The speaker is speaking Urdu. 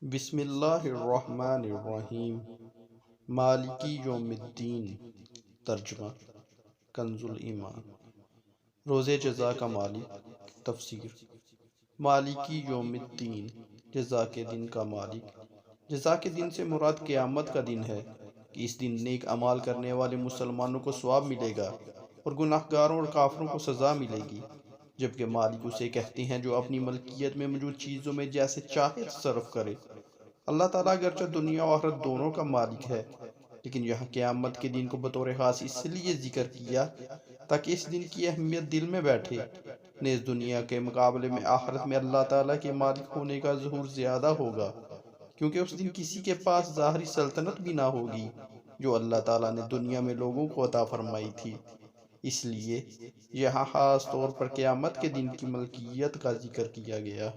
بسم اللہ الرحمن الرحیم۔ مالکی یوم الدین۔ ترجمہ کنز الایمان۔ روز جزا کا مالک۔ تفسیر۔ مالکی یوم الدین، جزا کے دن کا مالک۔ جزا کے دن سے مراد قیامت کا دن ہے کہ اس دن نیک اعمال کرنے والے مسلمانوں کو ثواب ملے گا اور گناہ گاروں اور کافروں کو سزا ملے گی، جبکہ مالک اسے کہتے ہیں جو اپنی ملکیت میں موجود چیزوں میں جیسے چاہے تصرف کرے۔ اللہ تعالیٰ اگرچہ دنیا و آخرت دونوں کا مالک ہے، لیکن یہاں قیامت کے دن کو بطور خاص اس لیے ذکر کیا تاکہ اس دن کی اہمیت دل میں بیٹھے۔ نیز دنیا کے مقابلے میں آخرت میں اللہ تعالیٰ کے مالک ہونے کا ظہور زیادہ ہوگا، کیونکہ اس دن کسی کے پاس ظاہری سلطنت بھی نہ ہوگی جو اللہ تعالیٰ نے دنیا میں لوگوں کو عطا فرمائی تھی۔ اس لیے یہاں خاص طور پر قیامت کے دن کی ملکیت کا ذکر کیا گیا۔